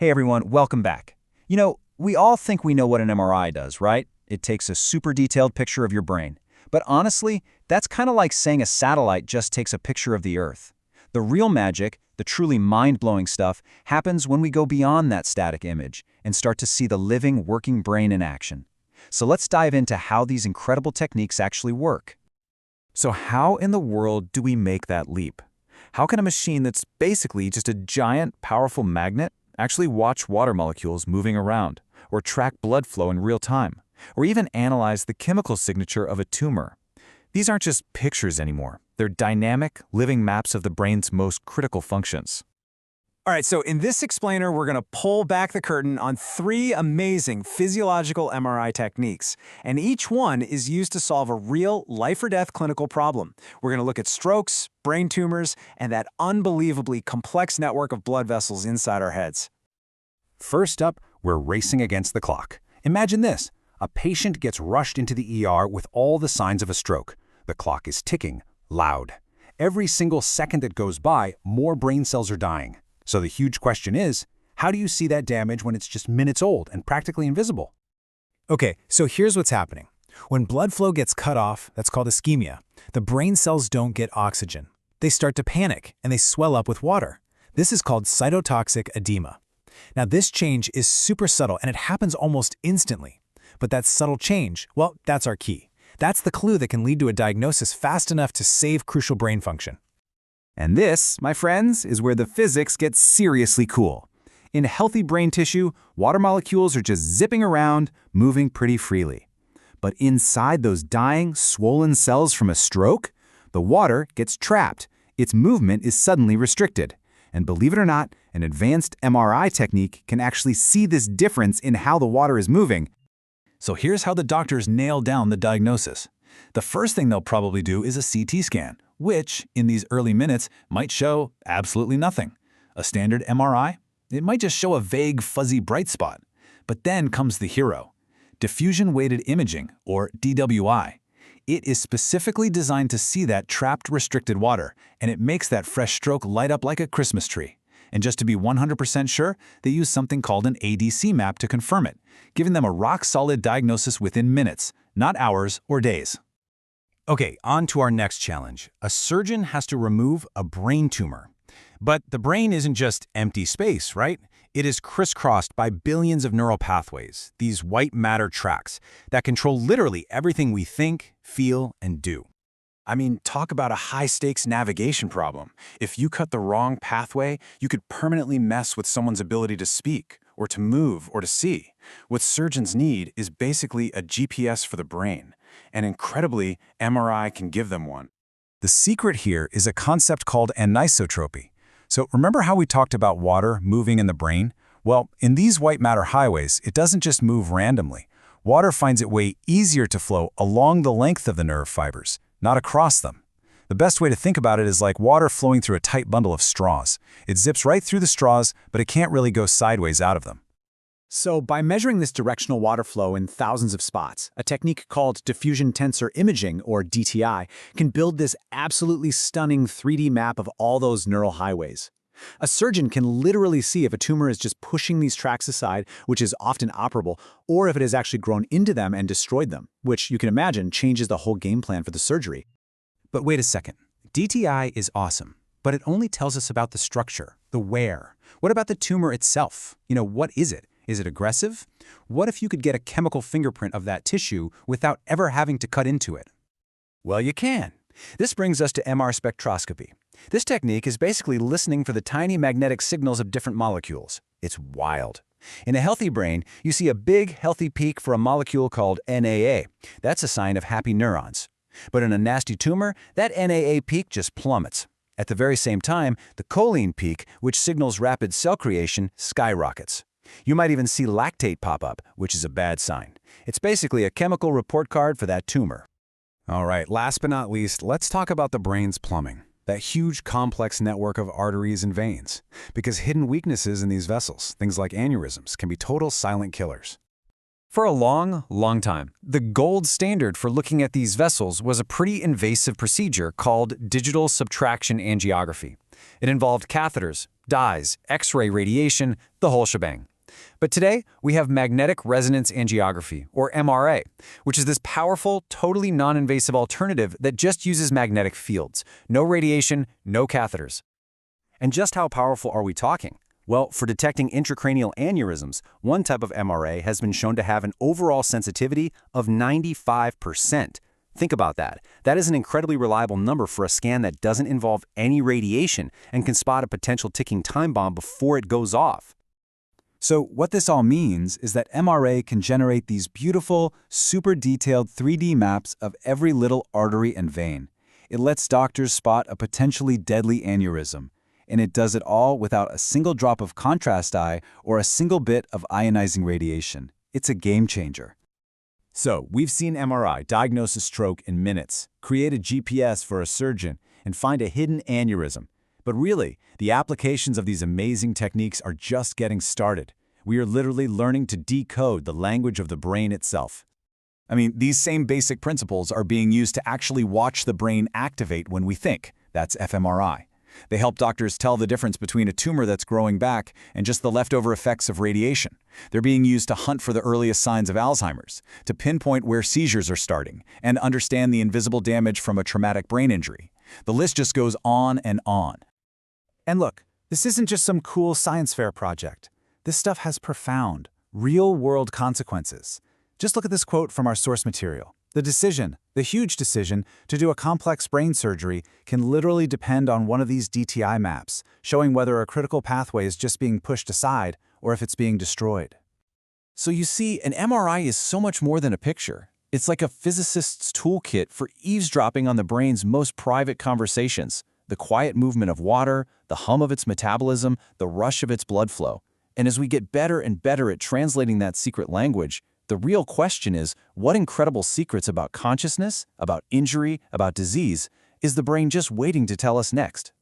Hey everyone, welcome back. We all think we know what an MRI does, right? It takes a super detailed picture of your brain. But honestly, that's kind of like saying a satellite just takes a picture of the Earth. The real magic, the truly mind-blowing stuff, happens when we go beyond that static image and start to see the living, working brain in action. So let's dive into how these incredible techniques actually work. So how in the world do we make that leap? How can a machine that's basically just a giant, powerful magnet actually watch water molecules moving around, or track blood flow in real time, or even analyze the chemical signature of a tumor? These aren't just pictures anymore. They're dynamic, living maps of the brain's most critical functions. All right, so in this explainer, we're going to pull back the curtain on 3 amazing physiological MRI techniques, and each one is used to solve a real life-or-death clinical problem. We're going to look at strokes, brain tumors, and that unbelievably complex network of blood vessels inside our heads. First up, we're racing against the clock. Imagine this. A patient gets rushed into the ER with all the signs of a stroke. The clock is ticking, loud. Every single second that goes by, more brain cells are dying. So the huge question is, how do you see that damage when it's just minutes old and practically invisible? Okay, so here's what's happening. When blood flow gets cut off, that's called ischemia, the brain cells don't get oxygen. They start to panic, and they swell up with water. This is called cytotoxic edema. Now, this change is super subtle, and it happens almost instantly. But that subtle change, well, that's our key. That's the clue that can lead to a diagnosis fast enough to save crucial brain function. And this, my friends, is where the physics gets seriously cool. In healthy brain tissue, water molecules are just zipping around, moving pretty freely. But inside those dying, swollen cells from a stroke, the water gets trapped. Its movement is suddenly restricted. And believe it or not, an advanced MRI technique can actually see this difference in how the water is moving. So here's how the doctors nail down the diagnosis. The first thing they'll probably do is a CT scan, which, in these early minutes, might show absolutely nothing. A standard MRI? It might just show a vague, fuzzy bright spot. But then comes the hero. Diffusion-weighted imaging, or DWI. It is specifically designed to see that trapped, restricted water, and it makes that fresh stroke light up like a Christmas tree. And just to be 100% sure, they use something called an ADC map to confirm it, giving them a rock-solid diagnosis within minutes, not hours or days. Okay, on to our next challenge. A surgeon has to remove a brain tumor. But the brain isn't just empty space, right? It is crisscrossed by billions of neural pathways, these white matter tracks, that control literally everything we think, feel, and do. I mean, talk about a high-stakes navigation problem. If you cut the wrong pathway, you could permanently mess with someone's ability to speak, or to move, or to see. What surgeons need is basically a GPS for the brain. And incredibly, MRI can give them one. The secret here is a concept called anisotropy. So remember how we talked about water moving in the brain? Well, in these white matter highways, it doesn't just move randomly. Water finds it way easier to flow along the length of the nerve fibers, not across them. The best way to think about it is like water flowing through a tight bundle of straws. It zips right through the straws, but it can't really go sideways out of them. So by measuring this directional water flow in thousands of spots, a technique called diffusion tensor imaging, or DTI, can build this absolutely stunning 3D map of all those neural highways. A surgeon can literally see if a tumor is just pushing these tracks aside, which is often operable, or if it has actually grown into them and destroyed them, which you can imagine changes the whole game plan for the surgery. But wait a second. DTI is awesome, but it only tells us about the structure, the where. What about the tumor itself? What is it? Is it aggressive? What if you could get a chemical fingerprint of that tissue without ever having to cut into it? Well, you can. This brings us to MR spectroscopy. This technique is basically listening for the tiny magnetic signals of different molecules. It's wild. In a healthy brain, you see a big, healthy peak for a molecule called NAA. That's a sign of happy neurons. But in a nasty tumor, that NAA peak just plummets. At the very same time, the choline peak, which signals rapid cell creation, skyrockets. You might even see lactate pop up, which is a bad sign. It's basically a chemical report card for that tumor. All right, last but not least, let's talk about the brain's plumbing. That huge complex network of arteries and veins. Because hidden weaknesses in these vessels, things like aneurysms, can be total silent killers. For a long, long time, the gold standard for looking at these vessels was a pretty invasive procedure called digital subtraction angiography. It involved catheters, dyes, X-ray radiation, the whole shebang. But today, we have magnetic resonance angiography, or MRA, which is this powerful, totally non-invasive alternative that just uses magnetic fields. No radiation, no catheters. And just how powerful are we talking? Well, for detecting intracranial aneurysms, one type of MRA has been shown to have an overall sensitivity of 95%. Think about that. That is an incredibly reliable number for a scan that doesn't involve any radiation and can spot a potential ticking time bomb before it goes off. So what this all means is that MRA can generate these beautiful, super detailed 3D maps of every little artery and vein. It lets doctors spot a potentially deadly aneurysm, and it does it all without a single drop of contrast dye or a single bit of ionizing radiation. It's a game changer. So, we've seen MRI diagnose a stroke in minutes, create a GPS for a surgeon, and find a hidden aneurysm. But really, the applications of these amazing techniques are just getting started. We are literally learning to decode the language of the brain itself. I mean, these same basic principles are being used to actually watch the brain activate when we think. That's fMRI. They help doctors tell the difference between a tumor that's growing back and just the leftover effects of radiation. They're being used to hunt for the earliest signs of Alzheimer's, to pinpoint where seizures are starting, and understand the invisible damage from a traumatic brain injury. The list just goes on and on. And look, this isn't just some cool science fair project. This stuff has profound, real-world consequences. Just look at this quote from our source material. The huge decision, to do a complex brain surgery can literally depend on one of these DTI maps, showing whether a critical pathway is just being pushed aside or if it's being destroyed. So you see, an MRI is so much more than a picture. It's like a physicist's toolkit for eavesdropping on the brain's most private conversations, the quiet movement of water, the hum of its metabolism, the rush of its blood flow. And as we get better and better at translating that secret language, the real question is, what incredible secrets about consciousness, about injury, about disease, is the brain just waiting to tell us next?